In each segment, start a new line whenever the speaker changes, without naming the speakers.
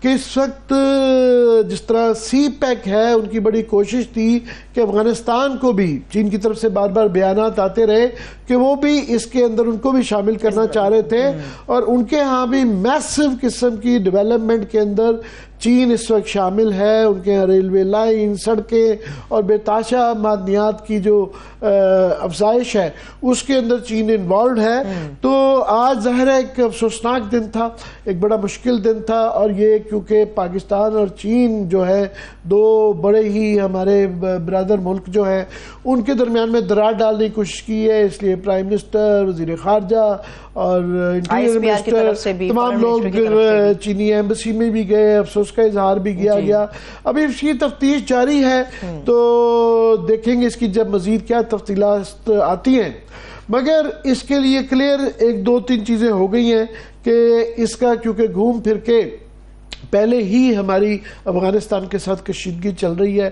کہ اس وقت جس طرح سی پیک ہے ان کی بڑی کوشش تھی کہ افغانستان کو بھی چین کی طرف سے بار بار بیانات آتے رہے کہ وہ بھی اس کے اندر ان کو بھی شامل کرنا چاہ رہے تھے، اور ان کے ہاں بھی میسو قسم کی ڈیولپمنٹ کے اندر چین اس وقت شامل ہے. ان کے ریلوے لائن، سڑکیں اور بے تحاشا معدنیات کی جو افزائش ہے اس کے اندر چین انوالوڈ ہے. تو آج ظاہر ہے ایک افسوسناک دن تھا، ایک بڑا مشکل دن تھا، اور یہ کیونکہ پاکستان اور چین جو ہے دو بڑے ہی ہمارے برادر ملک جو ہے ان کے درمیان میں درار ڈالنے کی کوشش کی ہے. اس لیے پرائم منسٹر، وزیر خارجہ اور انٹیریئر منسٹر تمام لوگ چینی ایمبیسی میں بھی گئے، افسوس کا اظہار بھی کیا گیا. ابھی اس کی تفتیش جاری ہے تو دیکھیں گے اس کی جب مزید کیا تفصیلات آتی ہیں. مگر اس کے لیے کلیئر ایک دو تین چیزیں ہو گئی ہیں کہ اس کا کیونکہ گھوم پھر کے پہلے ہی ہماری افغانستان کے ساتھ کشیدگی چل رہی ہے،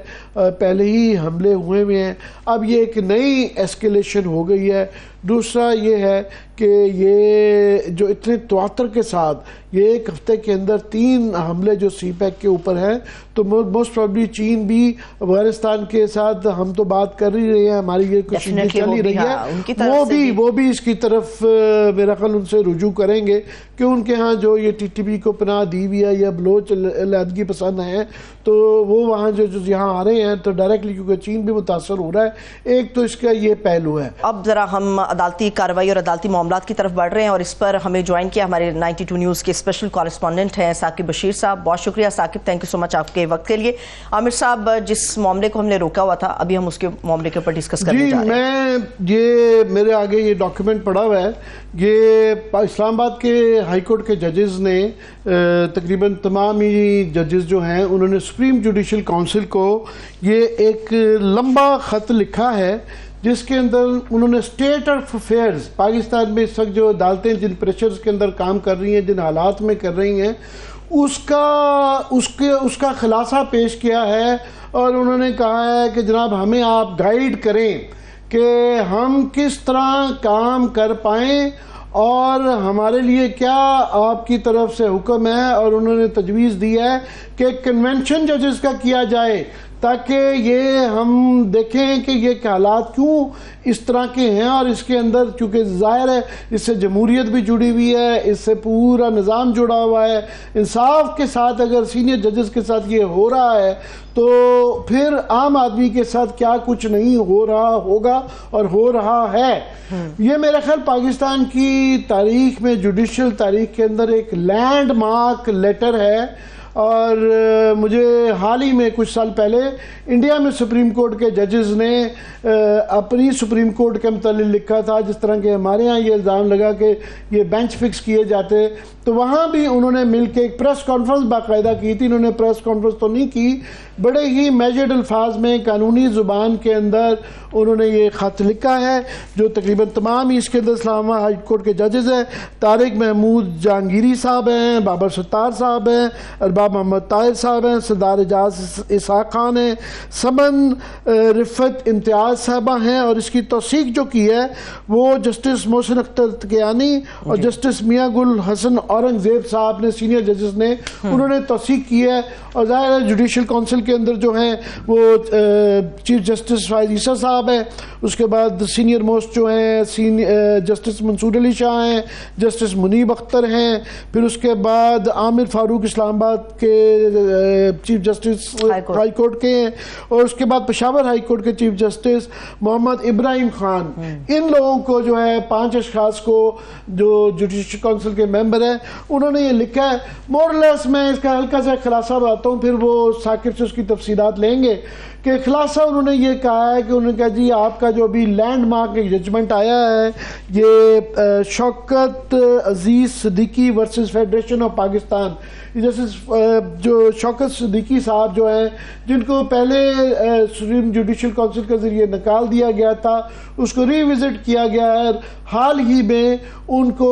پہلے ہی حملے ہوئے ہیں، اب یہ ایک نئی ایسکیلیشن ہو گئی ہے. دوسرا یہ ہے کہ یہ جو اتنے تواتر کے ساتھ یہ ایک ہفتے کے اندر 3 حملے جو سی پیک کے اوپر ہیں، تو موسٹ پروبلی چین بھی افغانستان کے ساتھ ہم تو بات کر ہی رہے ہیں، ہماری یہ کشیدگی چل ہی رہی ہے، وہ بھی اس کی طرف میرا خیال ان سے رجوع کریں گے کہ ان کے ہاں جو یہ ٹی ٹی پی کو پناہ دی ہوئی ہے یا بلوچ علیحدگی پسند ہیں تو وہ وہاں جو یہاں آ رہے ہیں تو ڈائریکٹلی کیونکہ چین بھی متاثر ہو رہا ہے. ایک تو اس کا یہ پہلو ہے.
اب ذرا ہم عدالتی کارروائی اور عدالتی معاملات کی طرف بڑھ رہے ہیں، اور اس پر ہمیں جوائن کیا ہمارے 92 نیوز کے اسپیشل کورسپونڈنٹ ہیں ثاقب بشیر صاحب. بہت شکریہ ثاقب، تھینک یو سو مچ آپ کے وقت کے لیے. عامر صاحب، جس معاملے کو ہم نے روکا ہوا تھا ابھی ہم اس کے معاملے کے اوپر ڈسکس کرنے جا رہے ہیں.
یہ میرے آگے یہ ڈاکیومنٹ پڑا ہوا ہے. یہ اسلام آباد کے ہائی کورٹ کے ججز نے تقریباً تمام ہی ججز جو ہیں انہوں نے سپریم جوڈیشل کونسل کو یہ ایک لمبا خط لکھا ہے جس کے اندر انہوں نے اسٹیٹ آف افیئرز پاکستان میں اس وقت جو عدالتیں جن پریشرز کے اندر کام کر رہی ہیں، جن حالات میں کر رہی ہیں، اس کا خلاصہ پیش کیا ہے. اور انہوں نے کہا ہے کہ جناب ہمیں آپ گائیڈ کریں کہ ہم کس طرح کام کر پائیں اور ہمارے لیے کیا آپ کی طرف سے حکم ہے. اور انہوں نے تجویز دی ہے کہ کنونشن ججز کا کیا جائے تاکہ یہ ہم دیکھیں کہ یہ حالات کیوں اس طرح کے ہیں، اور اس کے اندر چونکہ ظاہر ہے اس سے جمہوریت بھی جڑی ہوئی ہے، اس سے پورا نظام جڑا ہوا ہے. انصاف کے ساتھ اگر سینئر ججز کے ساتھ یہ ہو رہا ہے تو پھر عام آدمی کے ساتھ کیا کچھ نہیں ہو رہا ہوگا اور ہو رہا ہے. یہ میرے خیال پاکستان کی تاریخ میں جوڈیشل تاریخ کے اندر ایک لینڈ مارک لیٹر ہے. اور مجھے حال ہی میں کچھ سال پہلے انڈیا میں سپریم کورٹ کے ججز نے اپنی سپریم کورٹ کے متعلق لکھا تھا، جس طرح کہ ہمارے ہاں یہ الزام لگا کہ یہ بینچ فکس کیے جاتے، تو وہاں بھی انہوں نے مل کے ایک پریس کانفرنس باقاعدہ کی تھی. انہوں نے پریس کانفرنس تو نہیں کی، بڑے ہی میجرڈ الفاظ میں قانونی زبان کے اندر انہوں نے یہ خط لکھا ہے جو تقریباً تمام ہی اس کے اندر اسلام آباد ہائی کورٹ کے ججز ہیں. طارق محمود جہانگیری صاحب ہیں، بابر ستار صاحب ہیں، ارباب محمد طاہر صاحب ہیں، سردار اعجاز اسحاق خان ہیں، سمن رفت امتیاز صاحبہ ہیں. اور اس کی توثیق جو کی ہے وہ جسٹس محسن اختر تقیانی اور جسٹس میاں گل حسن اورنگزیب صاحب نے، سینئر ججز نے انہوں نے توثیق کی ہے. اور ظاہر ہے جوڈیشل کونسل کے اندر جو ہیں وہ چیف جسٹس فائز عیسیٰ صاحب ہیں، اس کے بعد سینئر موسٹ جو ہیں جسٹس منصور علی شاہ ہیں، جسٹس منیب اختر ہیں، پھر اس کے بعد عامر فاروق اسلام آباد کے چیف جسٹس ہائی کورٹ کے ہیں، اور اس کے بعد پشاور ہائی کورٹ کے چیف جسٹس محمد ابراہیم خان. ان لوگوں کو جو ہے 5 اشخاص کو جو جوڈیشل کونسل کے ممبر ہیں انہوں نے یہ لکھا ہے. مور لیس میں اس کا ہلکا سا خلاصہ بتاتا ہوں، پھر وہ ثاقب سے اس کی تفصیلات لیں گے. کہ خلاصہ انہوں نے یہ کہا ہے کہ انہوں نے کہا جی آپ کا جو ابھی لینڈ مارک ایک ججمنٹ آیا ہے یہ Shaukat Aziz Siddiqui versus Federation of Pakistan. جیسے جو شوکت صدیقی صاحب جو ہیں جن کو پہلے سپریم جوڈیشل کونسل کے ذریعے نکال دیا گیا تھا، اس کو ری وزٹ کیا گیا ہے. حال ہی میں ان کو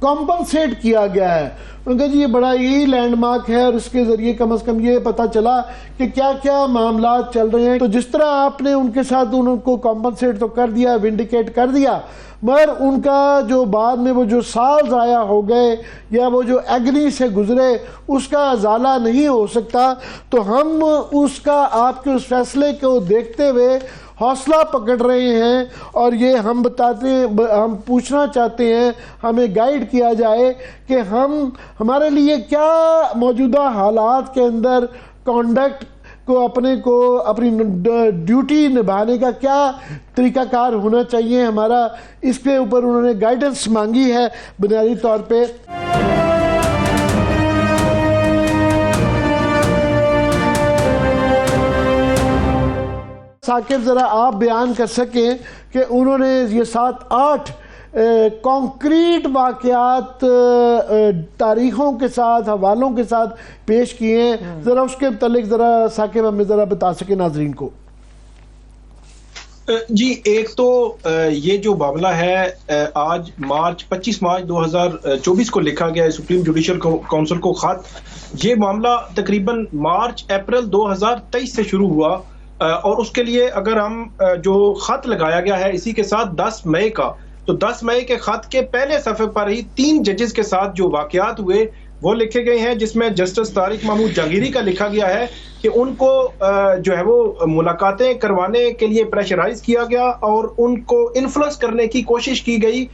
کمپنسیٹ کیا گیا ہے. ان کا جی یہ بڑا ہی لینڈ مارک ہے اور اس کے ذریعے کم از کم یہ پتہ چلا کہ کیا کیا معاملات چل رہے ہیں. تو جس طرح آپ نے ان کے ساتھ ان کو کمپنسیٹ تو کر دیا, ونڈیکیٹ کر دیا, مگر ان کا جو بعد میں وہ جو سال ضائع ہو گئے یا وہ جو ایگنی سے گزرے اس کا ازالہ نہیں ہو سکتا. تو ہم اس کا آپ کے اس فیصلے کو دیکھتے ہوئے حوصلہ پکڑ رہے ہیں اور یہ ہم ہم پوچھنا چاہتے ہیں, ہمیں گائیڈ کیا جائے کہ ہمارے لیے کیا موجودہ حالات کے اندر کانڈکٹ کو اپنی ڈیوٹی نبھانے کا کیا طریقہ کار ہونا چاہیے ہمارا. اس کے اوپر انہوں نے گائیڈنس مانگی ہے بنیادی طور پہ. ثاقب ذرا آپ بیان کر سکیں کہ انہوں نے یہ 7-8 کانکریٹ واقعات تاریخوں کے ساتھ, حوالوں کے ساتھ پیش کیے ہیں, ذرا اس کے متعلق ذرا ثاقب ہمیں ذرا بتا سکیں ناظرین کو.
جی, ایک تو یہ جو معاملہ ہے آج 25 مارچ 2024 کو لکھا گیا ہے سپریم جوڈیشل کونسل کو خط. یہ معاملہ تقریباً مارچ اپریل 2023 سے شروع ہوا اور اس کے لیے اگر ہم جو خط لگایا گیا ہے اسی کے ساتھ 10 مئی کا, تو 10 مئی کے خط کے پہلے صفحے پر ہی 3 ججز کے ساتھ جو واقعات ہوئے وہ لکھے گئے ہیں, جس میں جسٹس طارق محمود جہانگیری کا لکھا گیا ہے کہ ان کو جو ہے وہ ملاقاتیں کروانے کے لیے پریشرائز کیا گیا اور ان کو انفلوئنس کرنے کی کوشش کی گئی.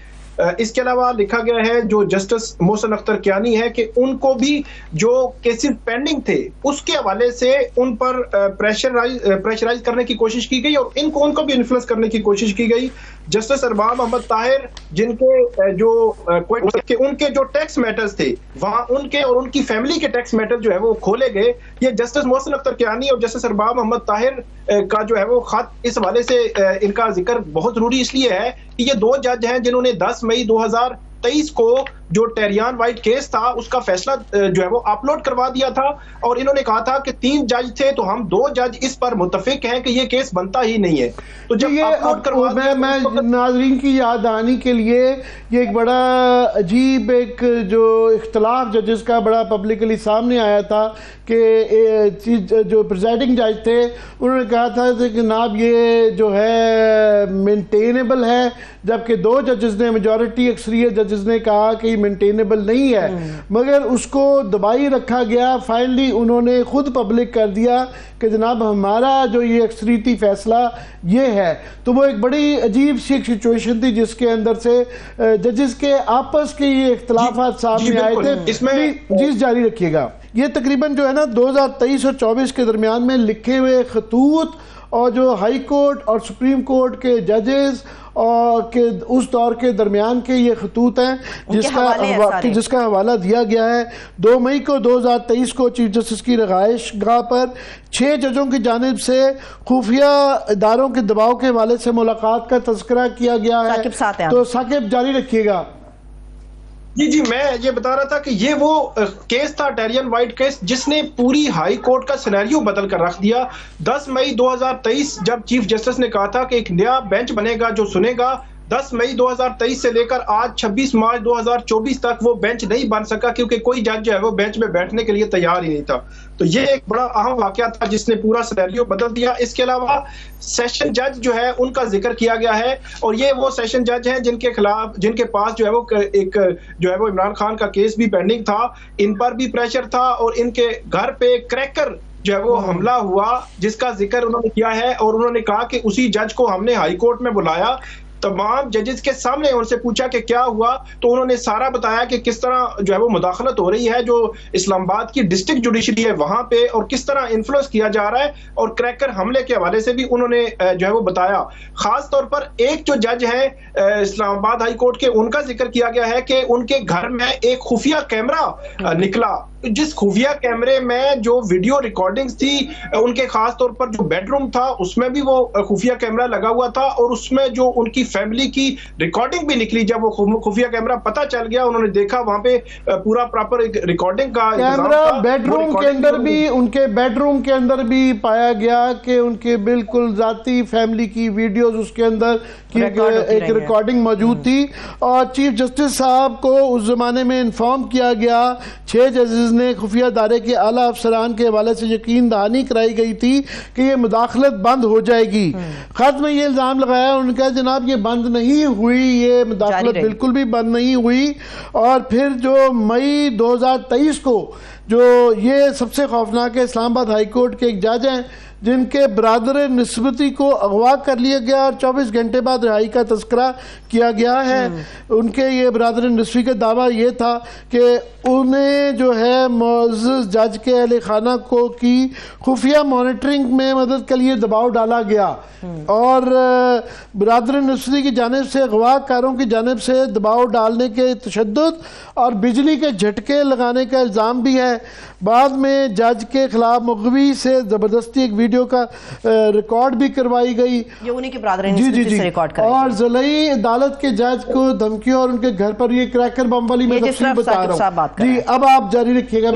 اس کے علاوہ لکھا گیا ہے جو جسٹس محسن اختر کیانی ہے کہ ان کو بھی جو کیسز پینڈنگ تھے اس کے حوالے سے ان پر پریشرائز کرنے کی کوشش کی گئی اور ان کو بھی انفلوئنس کرنے کی کوشش کی گئی. جسٹس ارباب محمد طاہر جن کے جو ان کے جو ٹیکس میٹرز تھے وہاں ان کے اور ان کی فیملی کے ٹیکس میٹر جو ہے وہ کھولے گئے. یہ جسٹس محسن اختر کیانی اور جسٹس ارباب محمد طاہر کا جو ہے وہ خط اس حوالے سے ان کا ذکر بہت ضروری اس لیے ہے کہ یہ 2 جج ہیں جنہوں نے 10 مئی 2023 کو جو ٹیریان وائٹ کیس تھا اس کا فیصلہ جو ہے وہ اپلوڈ کروا دیا تھا اور انہوں نے کہا تھا کہ 3 جج تھے تو ہم 2 جج اس پر متفق ہیں کہ یہ کیس بنتا ہی نہیں ہے. تو جب اپلوڈ کروا دیا
میں ناظرین کی یاد آنی کے لیے یہ ایک بڑا عجیب ایک جو اختلاف ججز کا بڑا پبلکلی سامنے آیا تھا کہ جو پریزائڈنگ جج تھے انہوں نے کہا تھا کہ جناب یہ جو ہے مینٹینیبل ہے, جبکہ 2 ججز نے میجورٹی اکثریت ججز نے کہا کہ یہ مینٹینیبل نہیں ہے, مگر اس کو دبائی رکھا گیا. فائنلی انہوں نے خود پبلک کر دیا کہ جناب ہمارا جو یہ اکثریتی فیصلہ یہ ہے. تو وہ ایک بڑی عجیب سی ایک سچویشن تھی جس کے اندر سے ججز کے آپس کے یہ اختلافات سامنے آئے تھے. اس میں جی جاری رکھیے گا. یہ تقریباً جو ہے نا 2023 اور 24 کے درمیان میں لکھے ہوئے خطوط اور جو ہائی کورٹ اور سپریم کورٹ کے ججز اور کہ اس دور کے درمیان کے یہ خطوط ہیں جس کا حوالہ دیا گیا ہے. 2 مئی کو 2023 کو چیف جسٹس کی رہائش گاہ پر 6 ججوں کی جانب سے خفیہ اداروں کے دباؤ کے حوالے سے ملاقات کا تذکرہ کیا گیا ہے. تو ثاقب جاری رکھیے گا.
جی میں یہ بتا رہا تھا کہ یہ وہ کیس تھا ٹیریان وائٹ کیس جس نے پوری ہائی کورٹ کا سینیریو بدل کر رکھ دیا. 10 مئی 2023 جب چیف جسٹس نے کہا تھا کہ ایک نیا بینچ بنے گا جو سنے گا, 10 مئی 2023 سے لے کر آج 26 مارچ 2024 تک وہ بینچ نہیں بن سکا کیونکہ کوئی جج جو ہے وہ بینچ میں بیٹھنے کے لیے تیار ہی نہیں تھا. تو یہ ایک بڑا اہم واقعہ تھا جس نے پورا سینیریو بدل دیا. اس کے علاوہ سیشن جج جو ہے ان کا ذکر کیا گیا ہے اور یہ وہ سیشن جج ہیں جن کے پاس جو ہے وہ ایک جو ہے وہ عمران خان کا کیس بھی پینڈنگ تھا, ان پر بھی پریشر تھا اور ان کے گھر پہ کریکر جو ہے وہ حملہ ہوا جس کا ذکر انہوں نے کیا ہے اور انہوں نے کہا کہ اسی جج کو ہم نے ہائی کورٹ میں بلایا, تمام ججز کے سامنے ان سے پوچھا کہ کیا ہوا, تو انہوں نے سارا بتایا کہ کس طرح جو ہے وہ مداخلت ہو رہی ہے جو اسلام آباد کی ڈسٹرکٹ جوڈیشری ہے وہاں پہ اور کس طرح انفلوئنس کیا جا رہا ہے, اور کریکر حملے کے حوالے سے بھی انہوں نے جو ہے وہ بتایا. خاص طور پر ایک جو جج ہے اسلام آباد ہائی کورٹ کے ان کا ذکر کیا گیا ہے کہ ان کے گھر میں ایک خفیہ کیمرہ نکلا جس خفیہ کیمرے میں جو ویڈیو ریکارڈنگز تھی ان کے خاص طور پر جو بیڈ روم تھا اس میں بھی وہ خفیہ کیمرہ لگا ہوا تھا اور اس میں جو ان کی فیملی کی ریکارڈنگ بھی نکلی. جب وہ خفیہ کیمرہ پتہ چل گیا انہوں نے دیکھا وہاں پہ پورا پراپر ایک ریکارڈنگ کا
کیمرہ بیڈ روم کے اندر بھی ان کے بیڈ روم کے اندر بھی پایا گیا کہ ان کے بالکل ذاتی فیملی کی ویڈیوز اس کے اندر کی ایک ریکارڈنگ موجود تھی. اور چیف جسٹس صاحب کو اس زمانے میں انفارم کیا گیا 6 ججز نے خفیہ ادارے کے اعلیٰ افسران کے حوالے سے یقین دہانی کرائی گئی تھی کہ یہ مداخلت بند ہو جائے گی. خط میں یہ الزام لگایا انہوں نے کہا جناب یہ بند نہیں ہوئی, یہ مداخلت بالکل بھی بند نہیں ہوئی. اور پھر جو مئی 2023 کو جو یہ سب سے خوفناک ہے, اسلام آباد ہائی کورٹ کے ایک جج ہیں جن کے برادر نسبتی کو اغوا کر لیا گیا اور 24 گھنٹے بعد رہائی کا تذکرہ کیا گیا ہے. ان کے یہ برادر نسبی کا دعویٰ یہ تھا کہ انہیں جو ہے معزز جج کے اہل خانہ کو کی خفیہ مانیٹرنگ میں مدد کے لیے دباؤ ڈالا گیا اور برادر نسبی کی جانب سے اغوا کاروں کی جانب سے دباؤ ڈالنے کے تشدد اور بجلی کے جھٹکے لگانے کا الزام بھی ہے. بعد میں جج کے خلاف مغوی سے زبردستی ایک ویڈیو کا ریکارڈ بھی کروائی گئی.
یہ انہی کے برادر نسبی سے ریکارڈ کرائی
اور ضلعی عدالت کے جج کو دھمکیوں اور ان کے گھر پر یہ کریکر بم والی میں تفصیل بتا رہا ہوں. جی اب آپ جاری رکھیے گا.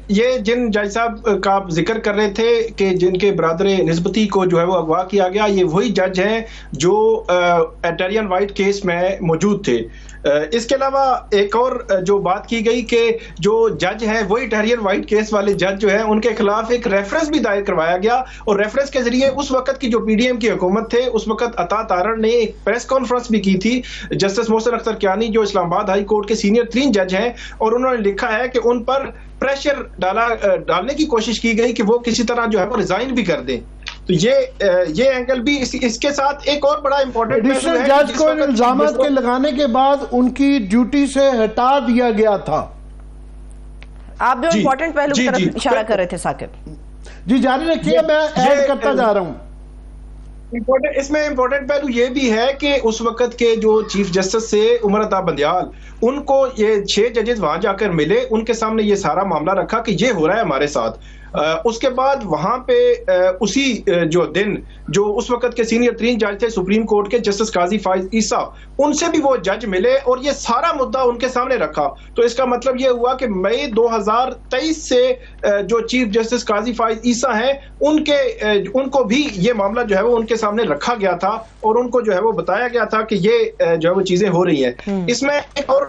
یہ جن جج صاحب کا آپ ذکر کر رہے تھے کہ جن کے برادر نسبتی کو جو ہے وہ اغوا کیا گیا, یہ وہی جج ہیں جو ٹیرین وائٹ کیس میں موجود تھے. اس کے علاوہ ایک اور جو بات کی گئی کہ جو جج ہیں وہی ٹیرین وائٹ کیس والے جج جو ہیں ان کے خلاف ایک ریفرنس بھی دائر کروایا گیا اور ریفرنس کے ذریعے اس وقت کی جو پی ڈی ایم کی حکومت تھے اس وقت عطا تارڑ نے ایک پریس کانفرنس بھی کی تھی. جسٹس محسن اختر کیانی جو اسلام آباد ہائی کورٹ کے سینئر 3 جج ہیں اور انہوں نے لکھا ہے کہ ان پر پریشر ڈالنے کی کوشش کی گئی کہ وہ کسی طرح جو ہے وہ ریزائن بھی کر دیں. تو یہ اینگل بھی اس کے ساتھ ایک اور بڑا امپورٹنٹ
ایڈیشنل جج کو الزامات کے لگانے کے بعد ان کی ڈیوٹی سے ہٹا دیا گیا تھا.
آپ جو امپورٹنٹ پہلو کی طرف اشارہ کر رہے تھے ثاقب.
جی جاری رکھیے, میں ایڈ کرتا جا رہا ہوں.
اس میں امپورٹنٹ پہلو یہ بھی ہے کہ اس وقت کے جو چیف جسٹس سے عمر عطا بندیال, ان کو یہ 6 ججز وہاں جا کر ملے, ان کے سامنے یہ سارا معاملہ رکھا کہ یہ ہو رہا ہے ہمارے ساتھ. اس کے بعد وہاں پہ اسی جو دن جو اس وقت کے سینئر 3 جج تھے سپریم کورٹ کے جسٹس قاضی فائز عیسیٰ, ان سے بھی وہ جج ملے اور یہ سارا مدعا ان کے سامنے رکھا. تو اس کا مطلب یہ ہوا کہ مئی 2023 سے جو چیف جسٹس قاضی فائز عیسیٰ ہیں ان کو بھی یہ معاملہ جو ہے وہ ان کے سامنے رکھا گیا تھا اور ان کو جو ہے وہ بتایا گیا تھا کہ یہ جو ہے وہ چیزیں ہو رہی ہیں. اس میں ایک اور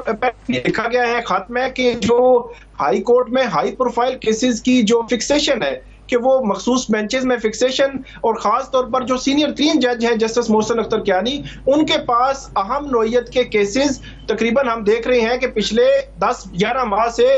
لکھا گیا ہے خط میں کہ جو ہائی کورٹ میں ہائی پروفائل کیسز کی جو فکسیشن ہے کہ وہ مخصوص بینچز میں فکسیشن, اور خاص طور پر جو سینئر 3 جج ہیں جسٹس محسن اختر کیانی, ان کے پاس اہم نوعیت کے کیسز تقریباً ہم دیکھ رہے ہیں کہ پچھلے 10-11 ماہ سے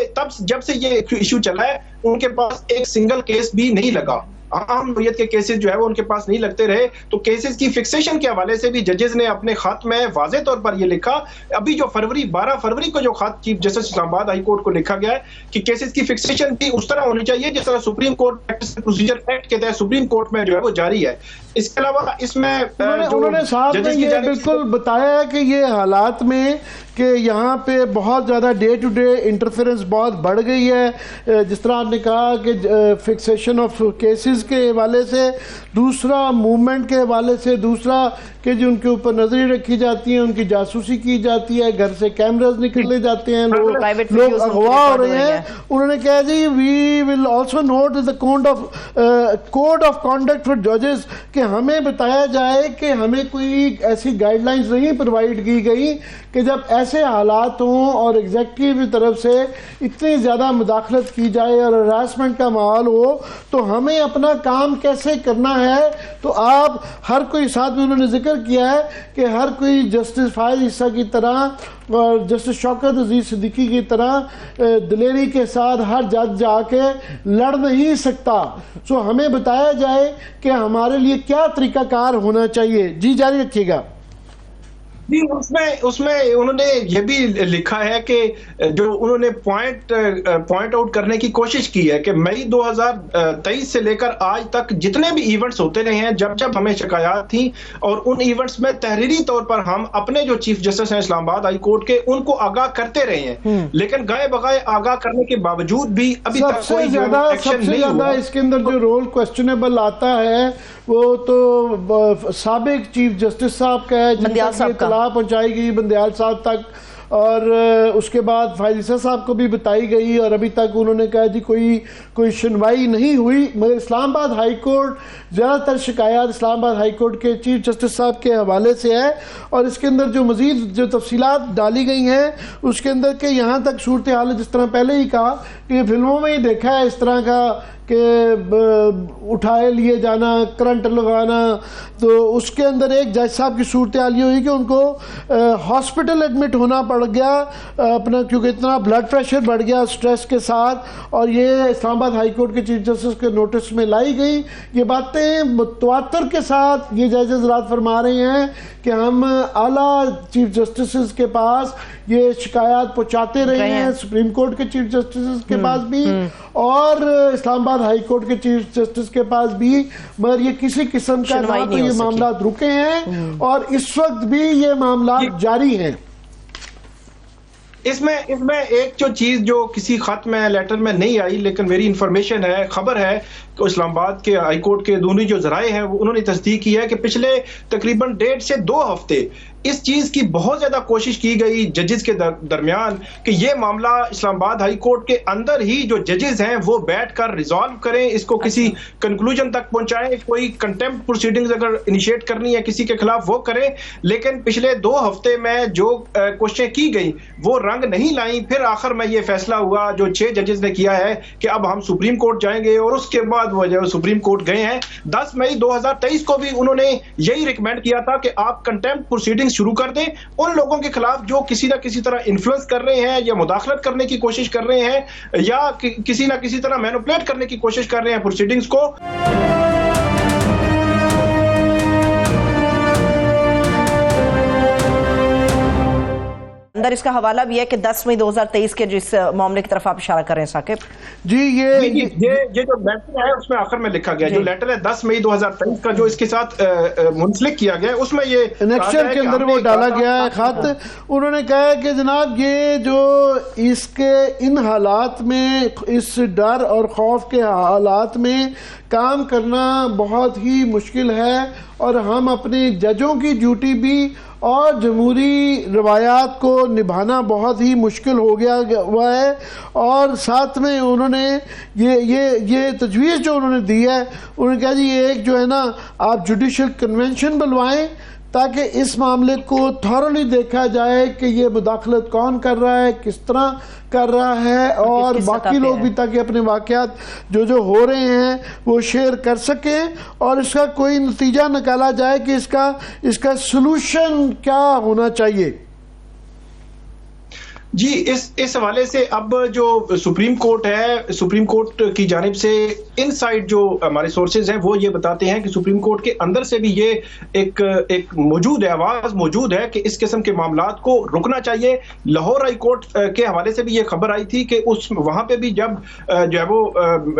جب سے یہ ایشو چلا ہے ان کے پاس ایک سنگل کیس بھی نہیں لگا. اہم نوعیت کے کیسز جو ہے وہ ان کے پاس نہیں لگتے رہے. تو کیسز کی فکسیشن کے حوالے سے بھی ججز نے اپنے خط میں واضح طور پر یہ لکھا. ابھی جو 12 فروری کو جو خط چیف جسٹس اسلام آباد ہائی کورٹ کو لکھا گیا ہے کہ کیسز کی فکسیشن بھی اس طرح ہونی چاہیے جس طرح supreme court practice and procedure act کے تحت سپریم کورٹ میں جو ہے وہ جاری ہے. اس کے علاوہ اس میں
انہوں نے صاحب نے یہ بالکل بتایا ہے کہ یہ حالات میں کہ یہاں پہ بہت زیادہ ڈے ٹو ڈے انٹرفیرنس بہت بڑھ گئی ہے. جس طرح آپ نے کہا کہ فکسیشن آف کیسز کے حوالے سے, دوسرا موومنٹ کے حوالے سے, دوسرا کہ جو ان کے اوپر نظریں رکھی جاتی ہیں, ان کی جاسوسی کی جاتی ہے, گھر سے کیمراز نکلے جاتے ہیں, لوگ اغوا ہو رہے ہیں. انہوں نے کہا جی we will also note the code of conduct for ججز, کہ ہمیں بتایا جائے کہ ہمیں کوئی ایسی گائیڈ لائنز نہیں پرووائڈ کی گئی کہ جب ایسے حالات ہوں اور ایگزیکٹو کی طرف سے اتنی زیادہ مداخلت کی جائے اور ہراسمنٹ کا ماحول ہو تو ہمیں اپنا کام کیسے کرنا ہے. تو آپ ہر کوئی, ساتھ میں انہوں نے ذکر کیا ہے کہ ہر کوئی جسٹس فائز عیسیٰ کی طرح اور جسٹس شوکت عزیز صدیقی کی طرح دلیری کے ساتھ ہر جج جا کے لڑ نہیں سکتا. سو ہمیں بتایا جائے کہ ہمارے لیے کیا طریقہ کار ہونا چاہیے. جی جاری رکھیے گا.
جی اس میں انہوں نے یہ بھی لکھا ہے کہ جو انہوں نے پوائنٹ آؤٹ کرنے کی کوشش کی ہے کہ مئی 2023 سے لے کر آج تک جتنے بھی ایونٹس ہوتے رہے ہیں، جب ہمیں شکایات تھیں اور ان ایونٹس میں تحریری طور پر ہم اپنے جو چیف جسٹس ہیں اسلام آباد ہائی کورٹ کے ان کو آگاہ کرتے رہے ہیں، لیکن گائے بغائے آگاہ کرنے کے باوجود بھی ابھی تک کوئی ایکشن نہیں ہوا۔
اس کے اندر جو رول کوسچنیبل آتا ہے وہ تو سابق چیف جسٹس صاحب کا ہے، جن تک اطلاع پہنچائی گئی بندیال صاحب تک، اور اس کے بعد فائزہ صاحب کو بھی بتائی گئی، اور ابھی تک انہوں نے کہا جی کوئی سنوائی نہیں ہوئی۔ مگر اسلام آباد ہائی کورٹ زیادہ تر شکایات اسلام آباد ہائی کورٹ کے چیف جسٹس صاحب کے حوالے سے ہے، اور اس کے اندر جو مزید جو تفصیلات ڈالی گئی ہیں اس کے اندر کہ یہاں تک صورتحال جس طرح پہلے ہی کہا کہ فلموں میں ہی دیکھا ہے اس طرح کا کہ اٹھائے لیے جانا، کرنٹ لگانا، تو اس کے اندر ایک جج صاحب کی صورتحال یہ ہوئی کہ ان کو ہاسپٹل ایڈمٹ ہونا پڑ گیا اپنا، کیونکہ اتنا بلڈ پریشر بڑھ گیا سٹریس کے ساتھ، اور یہ اسلام آباد ہائی کورٹ کے چیف جسٹس کے نوٹس میں لائی گئی۔ یہ باتیں متواتر کے ساتھ یہ جج حضرات فرما رہے ہیں کہ ہم اعلیٰ چیف جسٹسز کے پاس یہ شکایات پہنچاتے رہے ہیں، سپریم کورٹ کے چیف جسٹسز کے پاس بھی اور اسلام آباد ہائی کورٹ کے چیف جسٹس کے پاس بھی، مگر یہ کسی قسم کا نہ تو یہ معاملات رکے ہیں اور اس وقت بھی یہ معاملات جاری ہیں۔
اس میں ایک جو چیز جو کسی خط میں لیٹر میں نہیں آئی لیکن میری انفارمیشن ہے، خبر ہے کہ اسلام آباد کے ہائی کورٹ کے دونوں جو ذرائع ہیں انہوں نے تصدیق کی ہے کہ پچھلے تقریباً 1.5 سے 2 ہفتے اس چیز کی بہت زیادہ کوشش کی گئی ججز کے درمیان کہ یہ معاملہ اسلام آباد ہائی کورٹ کے اندر ہی جو ججز ہیں وہ بیٹھ کر ریزالو کریں، اس کو کسی کنکلوژن تک پہنچائیں، کوئی کنٹیمپٹ پروسیڈنگز اگر انیشیٹ کرنی ہے کسی کے خلاف وہ کریں، لیکن پچھلے 2 ہفتے میں جو کوششیں کی گئی وہ رنگ نہیں لائیں۔ پھر آخر میں یہ فیصلہ ہوا جو 6 ججز نے کیا ہے کہ اب ہم سپریم کورٹ جائیں گے، اور اس کے بعد وہ جو سپریم کورٹ گئے ہیں۔ 10 مئی 2023 کو بھی انہوں نے یہی ریکمینڈ کیا تھا کہ آپ کنٹیمپٹ پروسیڈنگ شروع کر دیں ان لوگوں کے خلاف جو کسی نہ کسی طرح انفلوئنس کر رہے ہیں یا مداخلت کرنے کی کوشش کر رہے ہیں یا کسی نہ کسی طرح مینوپولیٹ کرنے کی کوشش کر رہے ہیں پروسیڈنگز کو۔
اندر اس کا حوالہ بھی ہے کہ 10 مئی 2023 کے جس معاملے کی طرف آپ اشارہ کر رہے ہیں ثاقب
جی، یہ جو لیٹر ہے اس میں آخر میں لکھا گیا، جو لیٹر ہے 10 مئی 2023 کا جو اس کے ساتھ منسلک کیا گیا، اس میں یہ
انیکشن کے اندر وہ ڈالا گیا ہے خط۔ انہوں نے کہا کہ جناب یہ جو اس کے ان حالات میں، اس ڈر اور خوف کے حالات میں کام کرنا بہت ہی مشکل ہے، اور ہم اپنے ججوں کی ڈیوٹی بھی اور جمہوری روایات کو نبھانا بہت ہی مشکل ہو گیا ہوا ہے، اور ساتھ میں انہوں نے یہ تجویز جو انہوں نے دی ہے، انہوں نے کہا جی یہ ایک جو ہے نا آپ جوڈیشل کنونشن بلوائیں تاکہ اس معاملے کو تھورلی دیکھا جائے کہ یہ مداخلت کون کر رہا ہے، کس طرح کر رہا ہے، اور باقی لوگ بھی تاکہ اپنے واقعات جو ہو رہے ہیں وہ شیئر کر سکیں، اور اس کا کوئی نتیجہ نکالا جائے کہ اس کا سلوشن کیا ہونا چاہیے۔
جی، اس حوالے سے اب جو سپریم کورٹ ہے، سپریم کورٹ کی جانب سے ان سائڈ جو ہمارے سورسز ہیں وہ یہ بتاتے ہیں کہ سپریم کورٹ کے اندر سے بھی یہ ایک موجود ہے، آواز موجود ہے کہ اس قسم کے معاملات کو رکنا چاہیے۔ لاہور ہائی کورٹ کے حوالے سے بھی یہ خبر آئی تھی کہ وہاں پہ بھی جب جو ہے وہ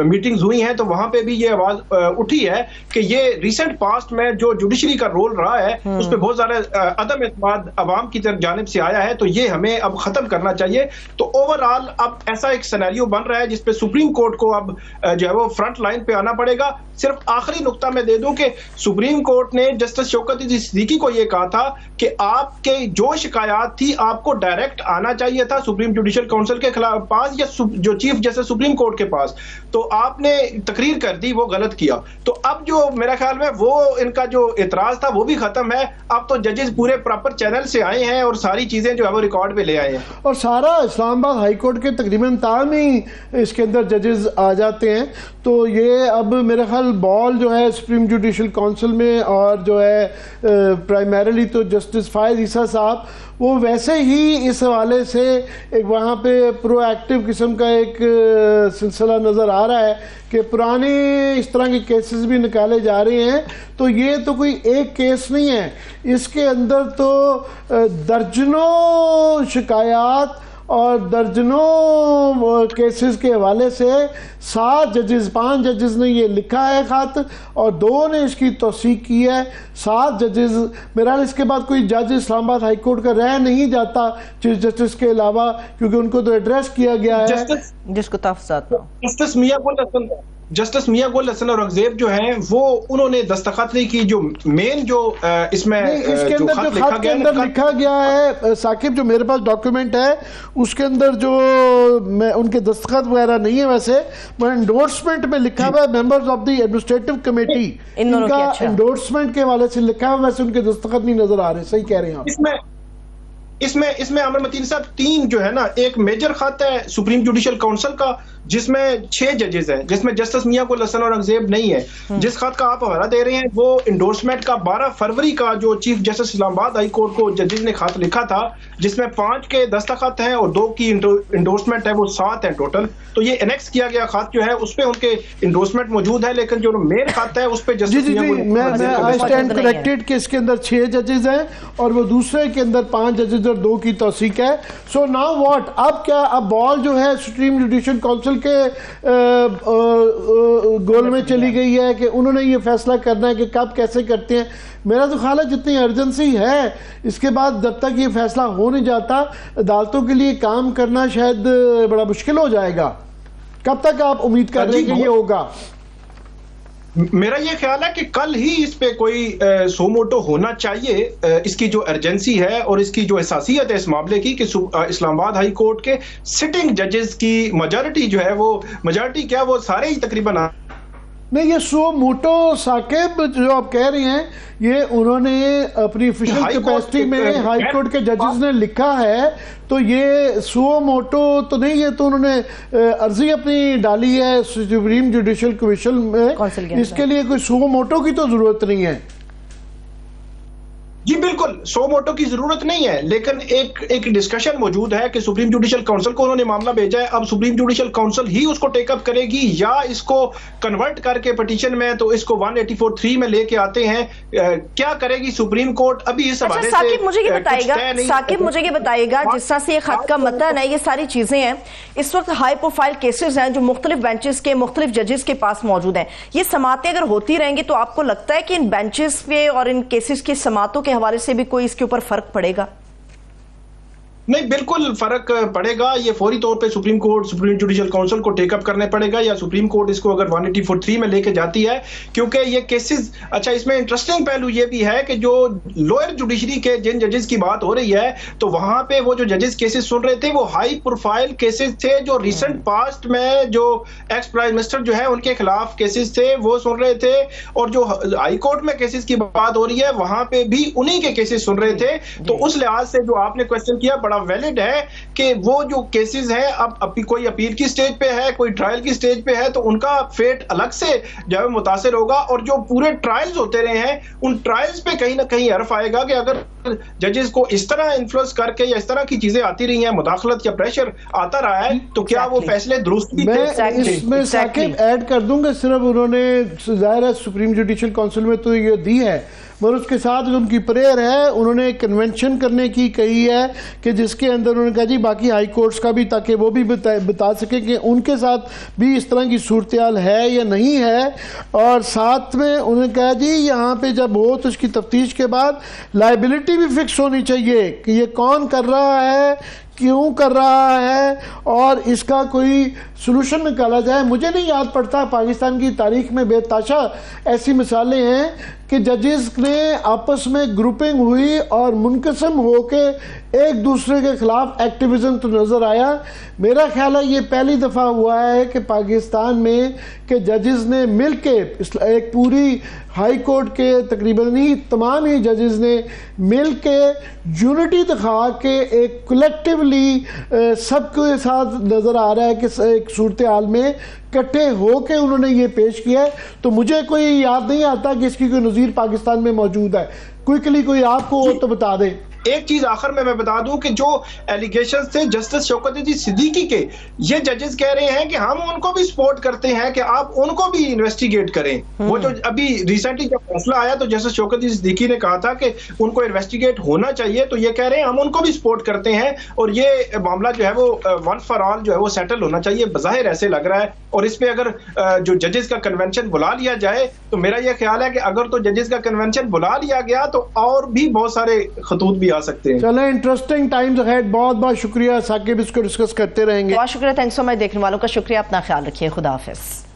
میٹنگز ہوئی ہیں تو وہاں پہ بھی یہ آواز اٹھی ہے کہ یہ ریسنٹ پاسٹ میں جو جوڈیشری کا رول رہا ہے اس پہ بہت زیادہ عدم اعتماد عوام کی جانب سے آیا ہے، تو یہ ہمیں اب ختم کرنا چاہیے۔ تو اوور آل اب ایسا ایک سینیریو بن رہا ہے جس پہ سپریم کورٹ کو اب جو ہے وہ فرنٹ لائن پہ آنا پڑے گا۔ صرف آخری نقطہ میں دے دوں کہ سپریم کورٹ نے جسٹس شوکت صدیقی کو یہ کہا تھا کہ آپ کے جو شکایات تھی آپ کو ڈائریکٹ آنا چاہیے تھا سپریم جوڈیشل کونسل کے پاس یا جو چیف جسٹس سپریم کورٹ کے پاس، تو آپ نے تقریر کر دی، وہ غلط کیا۔ تو اب جو میرا خیال میں وہ ان کا جو اعتراض تھا وہ بھی ختم ہے، اب تو ججز پورے پراپر چینل سے آئے ہیں اور ساری چیزیں جو ہے وہ ریکارڈ پہ لے آئے ہیں،
اور سارا اسلام آباد ہائی کورٹ کے تقریباً تمام ہی اس کے اندر ججز آ جاتے ہیں۔ تو تو یہ اب میرے خیال بال جو ہے سپریم جوڈیشل کونسل میں، اور جو ہے پرائمریلی تو جسٹس فائز عیسیٰ صاحب وہ ویسے ہی اس حوالے سے ایک وہاں پہ پرو ایکٹیو قسم کا ایک سلسلہ نظر آ رہا ہے کہ پرانے اس طرح کے کیسز بھی نکالے جا رہے ہیں. تو یہ تو کوئی ایک کیس نہیں ہے، اس کے اندر تو درجنوں شکایات اور درجنوں کیسز کے حوالے سے 7 ججز 5 ججز نے یہ لکھا ہے خط، اور 2 نے اس کی توثیق کی ہے. 7 ججز، میرا اس کے بعد کوئی جج اسلام آباد ہائی کورٹ کا رہ نہیں جاتا چیف جسٹس کے علاوہ، کیونکہ ان کو تو ایڈریس کیا گیا ہے
جس کو تحفظات نہ ہو.
جسٹس میاں گل حسن اور اورنگزیب جو ہیں وہ انہوں نے دستخط نہیں کی. جو مین جو اس میں
اس کے اندر جو خط کے اندر لکھا گیا ہے ثاقب، جو میرے پاس ڈاکیومنٹ ہے اس کے اندر جو ان کے دستخط وغیرہ نہیں ہے، ویسے انڈورسمنٹ میں لکھا ہوا ہے members of the administrative committee, ان کا انڈورسمنٹ کے حوالے سے لکھا ہوا ہے، ویسے ان کے دستخط نہیں نظر آ رہے. صحیح کہہ رہے ہیں آپ.
اس میں عامر متین صاحب 3 جو ہے نا، ایک میجر خط ہے سپریم جوڈیشل کونسل کا جس میں 6 ججز ہیں، جس میں جسٹس میاں گل حسن اور اورنگزیب نہیں ہے. جس خط کا آپ حوالہ دے رہے ہیں وہ انڈورسمنٹ کا 12 فروری کا جو چیف جسٹس اسلام آباد ہائی کورٹ کو ججز نے خط لکھا تھا، جس میں 5 کے دستخط ہیں اور 2 کی انڈورسمنٹ ہے، وہ 7 ہیں ٹوٹل. تو یہ انیکس کیا گیا خط جو ہے اس پہ ان کے انڈورسمنٹ موجود ہے، لیکن جو مین خط ہے اس پہ جسٹس میاں گل
میں آئی اسٹینڈ کریکٹڈ کہ اس کے اندر 6 ججز ہیں اور وہ دوسرے کے اندر 5 ججز اور 2 کی توثیق ہے. سو ناؤ واٹ، اب کیا، اب بال جو ہے سپریم جوڈیشل کونسل کے گول میں چلی گئی ہے کہ انہوں نے یہ فیصلہ کرنا ہے کہ کب کیسے کرتے ہیں. میرا تو خیال ہے جتنی ارجنسی ہے اس کے بعد جب تک یہ فیصلہ ہو نہیں جاتا عدالتوں کے لیے کام کرنا شاید بڑا مشکل ہو جائے گا. کب تک آپ امید کر رہے ہیں کہ یہ ہوگا؟
میرا یہ خیال ہے کہ کل ہی اس پہ کوئی سو موٹو ہونا چاہیے. اس کی جو ارجنسی ہے اور اس کی جو حساسیت ہے اس معاملے کی کہ اسلام آباد ہائی کورٹ کے سٹنگ ججز کی میجارٹی جو ہے، وہ میجارٹی کیا، وہ سارے ہی تقریباً
نہیں، یہ سو موٹو ثاقب جو آپ کہہ رہے ہیں یہ انہوں نے اپنی آفیشل کیپیسٹی میں ہائی کورٹ کے ججز نے لکھا ہے، تو یہ سو موٹو تو نہیں ہے، تو انہوں نے عرضی اپنی ڈالی ہے سپریم جوڈیشل کمیشن میں. اس کے لیے کوئی سو موٹو کی تو ضرورت نہیں ہے.
جی بالکل، سو موٹو کی ضرورت نہیں ہے، لیکن ایک ڈسکشن موجود ہے کہ سپریم جوڈیشل کونسل کو انہوں نے معاملہ بھیجا ہے. اب سپریم جوڈیشل کونسل ہی اس کو ٹیک اپ کرے گی یا اس کو کنورٹ کر کے پٹیشن میں تو اس کو 184(3) میں لے کے آتے ہیں. کیا کرے گی سپریم کورٹ ابھی اس حوالے سے؟
ثاقب مجھے یہ بتائیے گا جس طرح سے یہ خط کا متن ہے، یہ ساری چیزیں ہیں، اس وقت ہائی پروفائل کیسز ہیں جو مختلف بینچز کے مختلف ججز کے پاس موجود ہیں. یہ سماعتیں اگر ہوتی رہیں گی تو آپ کو لگتا ہے کہ ان بینچز پہ اور ان کیسز کی سماعتوں کے حوالے سے بھی کوئی اس کے اوپر فرق پڑے گا؟
نہیں، بالکل فرق پڑے گا. یہ فوری طور پہ سپریم جوڈیشل کونسل کو ٹیک اپ کرنے پڑے گا، یا سپریم کورٹ اس کو اگر 184(3) میں لے کے جاتی ہے، کیونکہ یہ کیسز، اچھا اس میں انٹرسٹنگ پہلو یہ بھی ہے کہ جو لوئر جوڈیشری کے جن ججز کی بات ہو رہی ہے تو وہاں پہ وہ جو ججز کیسز سن رہے تھے وہ ہائی پروفائل کیسز تھے، جو ریسنٹ پاسٹ میں جو ایکس پرائم منسٹر جو ہے ان کے خلاف کیسز تھے وہ سن رہے تھے، اور جو ہائی کورٹ میں کیسز کی بات ہو رہی ہے وہاں پہ بھی انہی کے کیسز سن رہے تھے. تو اس لحاظ سے جو آپ نے کویسچن کیا بڑا ویلڈ ہے کہ وہ جو کیسز ہیں اب کوئی اپیل کی سٹیج پہ ہے، کوئی ٹرائل کی سٹیج پہ ہے، تو ان کا فیٹ الگ سے جو ہے متاثر ہوگا. اور جو پورے ٹرائلز ہوتے رہے ہیں ان ٹرائلز پہ کہیں نہ کہیں حرف آئے گا کہ اگر ججز کو اس طرح انفلوئنس کر کے یا اس طرح کی چیزیں آتی رہی ہیں، مداخلت یا پریشر آتا رہا ہے، تو کیا وہ فیصلے درست بھی
میں اس میں ثاقب ایڈ کر دوں گا. صرف انہوں نے ظاہر ہے سپریم جوڈیشل کونسل میں تو یہ دی ہے، مگر اس کے ساتھ ان کی پریئر ہے، انہوں نے ایک کنونشن کرنے کی کہی ہے کہ جس کے اندر انہوں نے کہا جی باقی ہائی کورٹس کا بھی، تاکہ وہ بھی بتا سکیں کہ ان کے ساتھ بھی اس طرح کی صورتحال ہے یا نہیں ہے. اور ساتھ میں انہوں نے کہا جی یہاں پہ جب ہو تو اس کی تفتیش کے بعد لائبلٹی بھی فکس ہونی چاہیے کہ یہ کون کر رہا ہے، کیوں کر رہا ہے، اور اس کا کوئی سلوشن نکالا جائے. مجھے نہیں یاد پڑتا، پاکستان کی تاریخ میں بے تحاشا ایسی مثالیں ہیں کہ ججز نے آپس میں گروپنگ ہوئی اور منقسم ہو کے ایک دوسرے کے خلاف ایکٹیویزم تو نظر آیا. میرا خیال ہے یہ پہلی دفعہ ہوا ہے کہ پاکستان میں کہ ججز نے مل کے ایک پوری ہائی کورٹ کے تقریباً تمام ہی ججز نے مل کے یونٹی دکھا کے ایک کلیکٹیولی سب کے ساتھ نظر آ رہا ہے کہ ایک صورتحال میں کٹھے ہو کے انہوں نے یہ پیش کیا ہے. تو مجھے کوئی یاد نہیں آتا کہ اس کی کوئی نظیر پاکستان میں موجود ہے. کوئکلی کوئی آپ کو تو بتا دیں.
ایک چیز آخر میں بتا دوں کہ جو ایلیگیشنز تھے جسٹس شوکت علی صدیقی کے، یہ ججز کہہ رہے ہیں کہ ہم ان کو بھی سپورٹ کرتے ہیں کہ آپ ان کو بھی انویسٹیگیٹ کریں. وہ جو ابھی ریسنٹلی جب فیصلہ آیا تو جسٹس شوکت علی صدیقی نے کہا تھا کہ ان کو انویسٹیگیٹ ہونا چاہیے، تو یہ کہہ رہے ہیں ہم ان کو بھی سپورٹ کرتے ہیں اور یہ معاملہ جو ہے وہ ون فار آل جو ہے وہ سیٹل ہونا چاہیے. بظاہر ایسے لگ رہا ہے، اور اس پہ اگر جو ججز کا کنونشن بلا لیا جائے تو میرا یہ خیال ہے کہ اگر تو ججز کا کنونشن بلا لیا گیا تو اور بھی بہت سارے خطوط بھی آ سکتے ہیں.
چلیں انٹرسٹنگ ٹائمز اہیڈ. بہت بہت شکریہ ثاقب، اس کو ڈسکس کرتے رہیں گے.
بہت شکریہ. تھینک سو مچ. دیکھنے والوں کا شکریہ. اپنا خیال رکھیے. خدا حافظ.